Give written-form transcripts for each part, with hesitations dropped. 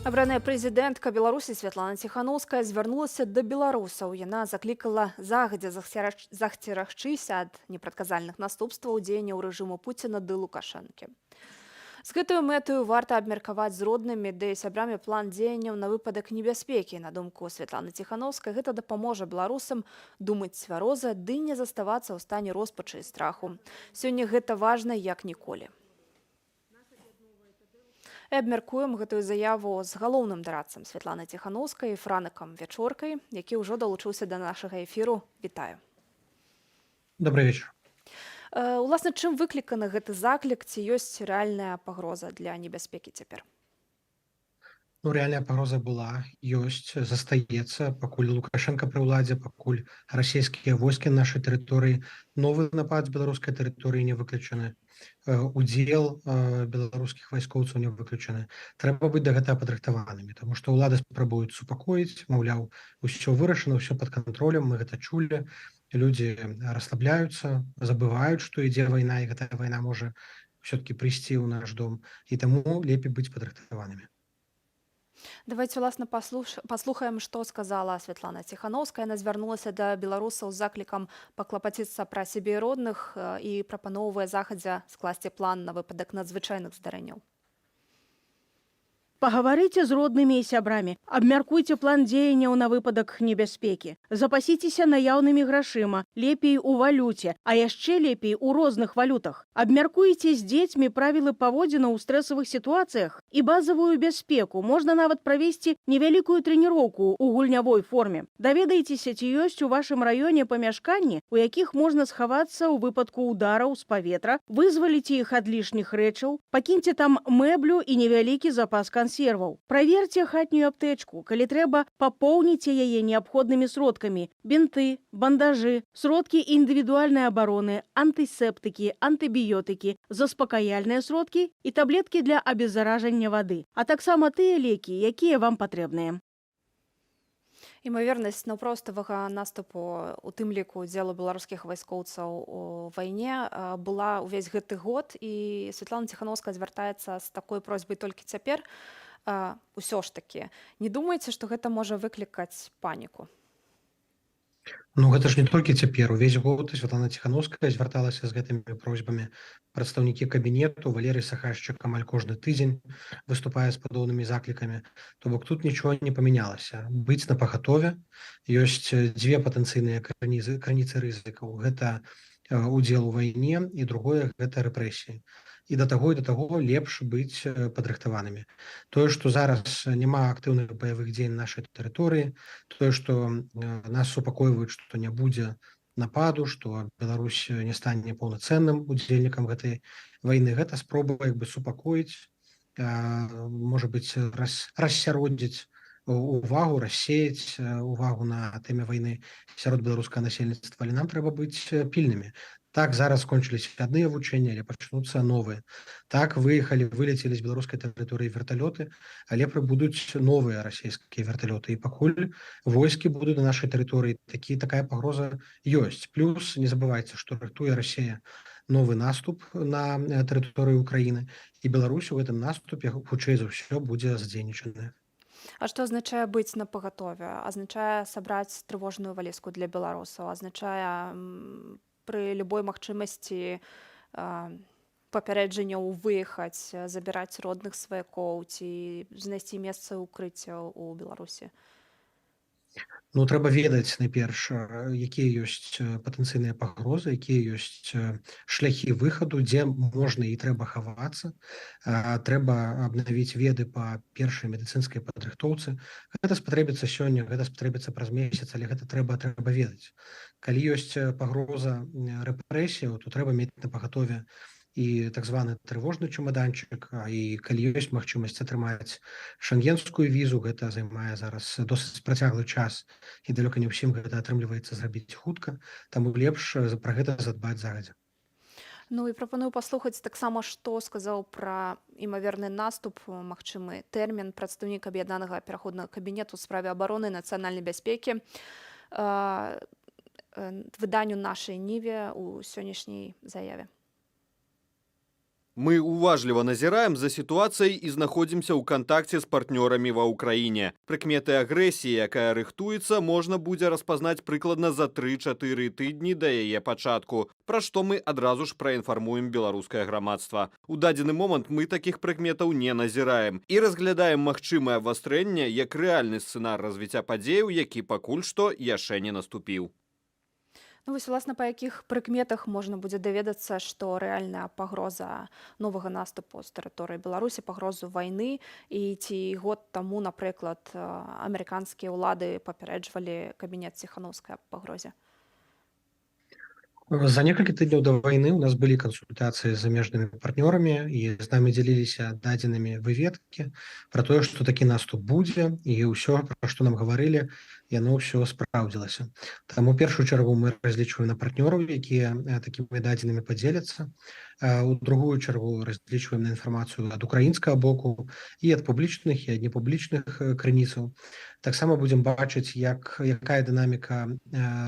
Абраная прэзідэнтка Беларусі Святлана Ціханаўская звярнулася да беларусаў. Яна заклікала загадзя засцерагчыся ад непрадказальных наступстваў дзеянняў рэжыму Пуціна ды Лукашэнкі. З гэтаю мэтаю варта абмеркаваць з роднымі ды сябрамі план дзеянняў на выпадак небяспекі. На думку Святланы Ціханаўскай, гэта дапаможа беларусам думаць цвяроза ды не заставацца ў стане роспачы і страху. Сёння гэта важна як ніколі. І абмяркуем гэтую заяву з галоўным дарадцам Святланы Ціханаўскай, Франыкам Вячоркай, які ўжо далучыўся да нашага эфіру. Вітаю. Добрый вечер. Уласна, чым выкліканы гэты заклік, ці ёсць рэальная пагроза для небяспекі цяпер? Ну, реальная пагроза была, ёсць, застаецца, пакуль Лукашенко пры ўладзе, пакуль расійскія войскі на нашай тэрыторыі, новы напад з беларускай тэрыторыі не выключаны, удзел беларускіх вайскоўцаў не выключаны. Трэба быць да гэтага падрыхтаванымі, таму што ўлада спрабуюць супакоіць, маўляў, усё вырашана, ўсё пад кантролем, мы гэта чулі. Людзі расслабляюцца, забываюць, што ідзе вайна, і гэтая вайна можа ўсё-такі прыйсці ў наш дом, і таму лепей быць падрыхтаванымі. Давайте, уласна, паслухаем, што сказала Святлана Ціханаўская. Яна звярнулася да беларусаў з заклікам паклапаціцца пра сябе і родных і прапаноўвае захадзя скласці план на выпадак надзвычайных здарэнняў. Паговорите з роднымі і сябрамі, абмяркуйце план дзеянняў на выпадак небяспекі. Запасіцеся наяўнымі грашыма, лепей у валюце, а яшчэ лепей у розных валютах. Абмяркуйце з дзецьмі правілы паводзінаў у стрэсавых сітуацыях і базавую бяспеку. Можна нават правесці невялікую трэніроўку ў гульнявой форме. Даведайцеся, ці ёсць у вашым раёне памяшканні, у якіх можна схавацца ў выпадку удараў з паветра, вызваліце іх ад лішніх рэчаў, пакіньце там мэблю і невялікі запас консерваў. Праверьте хатнюю аптэчку. Калі трэба, папоўніце яе неабходнымі сродкамі. Бінты, бандажы, сродкі індывідуальнай абароны, антысептыкі, антыбіётыкі, заспакаяльныя сродкі і таблеткі для абеззаражання вады, а таксама тыя лекі, якія вам патрэбныя. Імавернасць наўпроставага наступу, у тым ліку удзелу беларускіх вайскоўцаў у вайне, была ўвесь гэты год, і Святлана Ціханаўская звяртаецца з такой просьбай толькі цяпер. Усё ж такі, не думаеце, што гэта можа выклікаць паніку? Ну, гэта ж не толькі цяпер. Увесь год Святлана Ціханаўская звярталася з гэтымі просьбамі. Прадстаўнікі кабінету, Валерый Сахашчык амаль кожны тыдзень выступае з падобнымі заклікамі. То бок тут нічога не памянялася. Быць напагатове. Ёсць дзве патэнцыйныя крыніцы рызыкаў. Гэта удзел у вайне, і другое гэта рэпрэсіі. І да таго лепш быць падрыхтаванымі. Тое, што зараз няма актыўных баявых дзеянь на нашай тэрыторыі, тое, што нас супакойваюць, што не будзе нападу, што Беларусь не стане паўнацэнным удзельнікам гэтай вайны, гэта спроба супакоіць, можа быць, рассяродзіць увагу, рассеяць увагу на тэме вайны сярод беларускага насельніцтва, але нам трэба быць пільнымі. Так, зараз скончыліся адныя вучэнні, але пачнуцца новыя. Так, вылецелі з беларускай тэрыторыі верталёты, але прыбудуць новыя расійскія верталёты. І пакуль войскі будуць на нашай тэрыторыі, такая пагроза ёсць. Плюс не забывайце, што рыхтуе Расія новы наступ на тэрыторыю Украіны, і Беларусь у гэтым наступе хутчэй за ўсё будзе задзейнічаная. А што азначае быць напагатове? Азначае сабраць трывожную валізку для беларусаў, азначае пры любой магчымасці папярэджанняў выехаць, забіраць родных сваякоў ці знайсці месца ўкрыцця ў Беларусі? Ну, трэба ведаць найперш, якія ёсць патэнцыйныя пагрозы, якія ёсць шляхі выхаду, дзе можна і трэба хавацца. Трэба абнавіць веды па першай медыцынскай падрыхтоўцы. Гэта спатрэбіцца сёння, гэта спатрэбіцца праз месяц, але гэта трэба ведаць. Калі ёсць пагроза рэпрэсіяў, то трэба мець напагатове і так званы трывожны чемаданчык, і калі ёсць магчымасць атрымаць шенгенскую візу, гэта займае зараз досыць працяглы час, і далёка не ўсім гэта атрымліваецца зрабіць хутка, таму лепш пра гэта задбаць загадзя. Ну і прапаную паслухаць таксама, што сказаў пра імаверны наступ, магчымы тэрмін прадстаўнік аб'яднанага пераходнага кабінету ў справе абароны і нацыянальнай бяспекі выданню нашай Ніве ў сённяшняй заяве. Мы уважліва назіраем за сітуацыяй і знаходзімся ў кантакце з партнёрамі ва ўкраіне. Прыкметы агрэсіі, якая рыхтуецца, можна будзе распазнаць прыкладна за 3-4 тыдні да яе пачатку, пра што мы адразу ж праінфармуем беларускае грамадства. У дадзены момант мы такіх прыкметаў не назіраем і разглядаем магчымае абвастрэнне як рэальны сцэнар развіцця падзеяў, які пакуль што яшчэ не наступіў. Ну, вось, власна, па якіх прыкметах можна будзе даведацца, што рэальная пагроза новага наступу з тэрыторыі Беларусі, пагрозу вайны, і ці год таму, напрыклад, амерыканскія ўлады папярэджвалі кабінет Ціханаўскай аб пагрозе? За некалькі тыдняў да вайны у нас былі кансультацыі з замежнымі партнёрамі і з намі дзяліліся дадзенымі выведкі пра тое, што такі наступ будзе, і ўсё, пра што нам гаварылі, яно ўсё спраўдзілася. Таму першую чаргу мы разлічваем на партнёраў, якія такімі дадзенымі падзеляцца. У другую чаргу разлічваем на інфармацыю ад украінскага боку і ад публічных і ад непублічных крыніцаў. Таксама будзем бачыць, якая дынаміка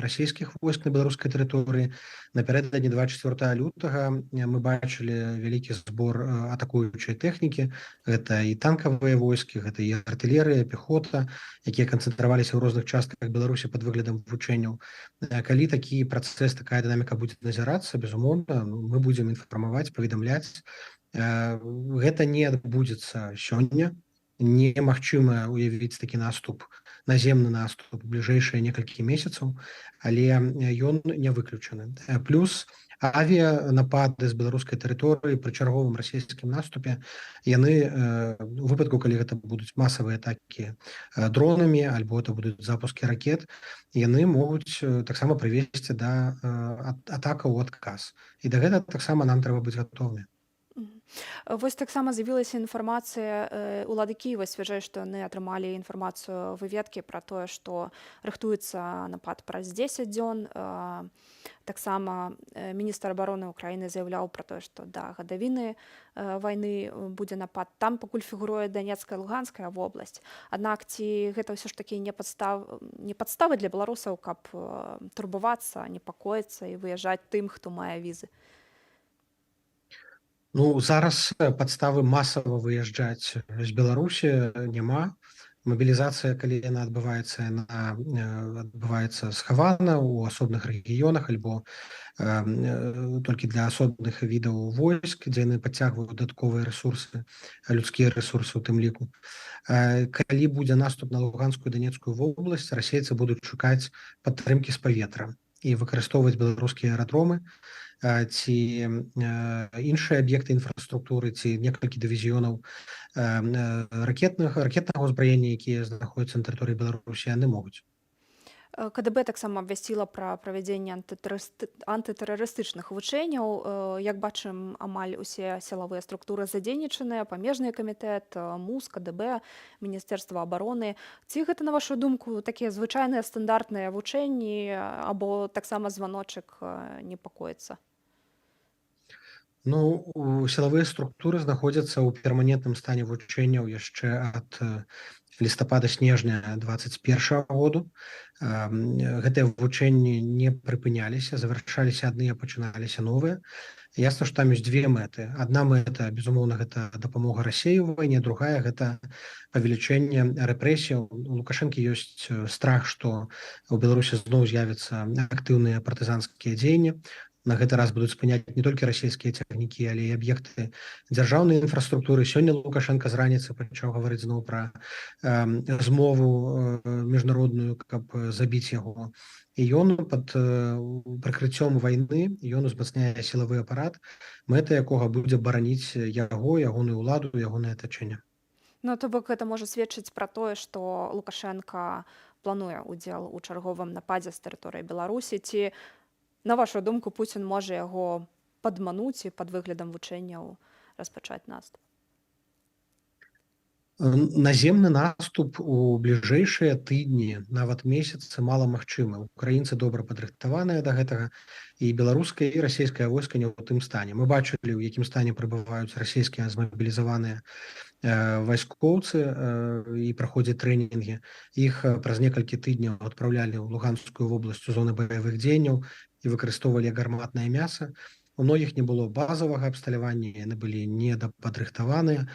расійскіх войск на беларускай тэрыторыі. Напярэдадні 24 лютага мы бачылі вялікі збор атакуючай тэхнікі. Гэта і танкавыя войскі, гэта і артылерыя, пехота, якія канцэнтраваліся ў розных частках Беларусі пад выглядам вучэнняў. Калі такі працэс, такая дынаміка будзе назірацца, безумоўна, мы будзем інфармаваць, паведамляць. Гэта не адбудзецца сёння. Немагчыма уявіць такі наступ, наземны наступ у бліжэйшыя некалькі месяцаў, але ён не выключаны. Плюс авіянапады з беларускай тэрыторыі пры чарговым расійскім наступе, яны у выпадку, калі гэта будуць масавыя атакі дронамі, альбо это будуць запускі ракет, яны могуць таксама прывесці да атакаў у адказ. І да гэтага таксама нам трэба быць гатовымі. Вось таксама з'явілася інфармацыя, улады Кіева сцвярджаюць, што яны атрымалі інфармацыю, выведкі пра тое, што рыхтуецца напад праз 10 дзён. Таксама міністр абароны ўкраіны заяўляў пра тое, што да гадавіны вайны будзе напад. Там пакуль фігуруе Данецкая, Луганская вобласць. Аднак ці гэта ўсё ж такі не падставы для беларусаў, каб турбавацца, непакоіцца і выязджаць тым, хто мае візы? Ну, зараз падставы масава выязджаць з Беларусі няма. Мабілізацыя, калі яна адбываецца, яна адбываецца схавана ў асобных рэгіёнах альбо толькі для асобных відаў войск, дзе яны падцягваюць дадатковыя рэсурсы, людскія рэсурсы ў тым ліку. Калі будзе наступ на Луганскую і Данецкую вобласць, расейцы будуць шукаць падтрымкі з паветра і выкарыстоўваць беларускія аэрадромы, ці іншыя аб'екты інфраструктуры, ці некалькі дывізіёнаў ракетнага ўзбраення, якія знаходзяцца на тэрыторыі Беларусі, яны могуць. КДБ таксама абвясціла пра правядзенне антытэрарыстычных вучэнняў. Як бачым, амаль усе сілавыя структуры задзейнічаныя, памежны камітэт, МУС, КДБ, Міністэрства абароны. Ці гэта, на вашу думку, такія звычайныя стандартныя вучэнні або таксама званочак непакоіцца? Ну, сілавыя структуры знаходзяцца ў перманентным стане вучэнняў яшчэ ад лістапада-снежня 21 году. Гэтыя вучэнні не прыпыняліся, завяршаліся адныя, пачыналіся новыя. Ясна, што там ёсць две мэты. Адна мэта, безумоўна, гэта дапамога Расіі ў вайне, другая гэта павелічэнне рэпрэсіяў. У Лукашэнкі ёсць страх, што ў Беларусі зноў з'явяцца актыўныя партызанскія дзеянні. На гэты раз будуць спыняць не толькі расійскія цягнікі, але і аб'екты дзяржаўнай інфраструктуры. Сёння Лукашенка з раніцы пачаў гаварыць зноў пра змову міжнародную, каб забіць яго. І ён пад прыкрыццём вайны, ён узмацняе сілавы апарат, мэта якога будзе бараніць яго, ягоную ўладу, ягонае атачэнне. Ну, то бок гэта можа сведчыць пра тое, што Лукашенка плануе ўдзел у чарговым нападзе з тэрыторыі Беларусі. Ці, на вашу думку, Пуцін можа яго падмануць і пад выглядам вучэнняў распачаць наступ? Наземны наступ у бліжэйшыя тыдні, нават месяцы, мала магчымы. Украінцы добра падрыхтаваныя да гэтага, і беларускае і расійскае войска не ў тым стане. Мы бачылі, у якім стане прыбываюць расійскія змабілізаваныя вайскоўцы і праходзяць трэнінгі. Іх праз некалькі тыдняў адпраўлялі ў Луганскую вобласць у зоны баявых дзеянняў і выкарыстоўвалі гарматнае мяса. У многіх не было базавага абсталявання, яны былі недападрыхтаваныя.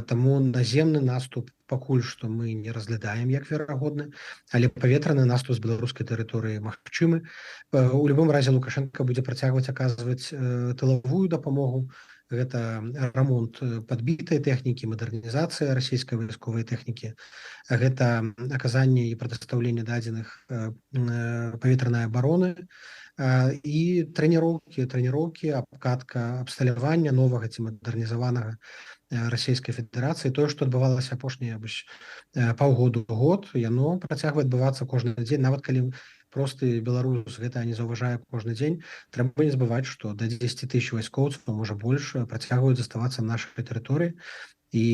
Таму наземны наступ пакуль што мы не разглядаем як верагодны, але паветраны наступ з беларускай тэрыторыі магчымы. У любым разе Лукашенко будзе працягваць аказваць тылавую дапамогу. Гэта рамонт падбітай тэхнікі, мадэрнізацыя расійскай вайсковай тэхнікі, гэта аказанне і прадастаўленне дадзеных паветранай абароны і трэніроўкі, абкатка абсталявання новага ці мадэрнізаванага Расійскай Федэрацыі. Тое, што адбывалася апошнія паўгоду-год, яно працягвае адбывацца кожны дзень, нават калі просты беларус гэта не заўважае кожны дзень. Трэба не забываць, што да 10 тысяч вайскоўцаў, можа больш, працягваюць заставацца на нашай тэрыторыі і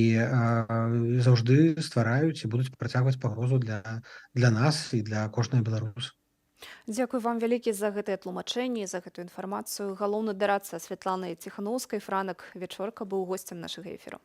заўжды ствараюць і будуць працягваць пагрозу для нас і для кожнага беларуса. Дзякуй вам вялікі за гэтыя тлумачэнні, за гэтую інфармацыю. Галоўны дарадца Святланы Ціханаўскай, Франак Вячорка, быў госцем нашага эфіру.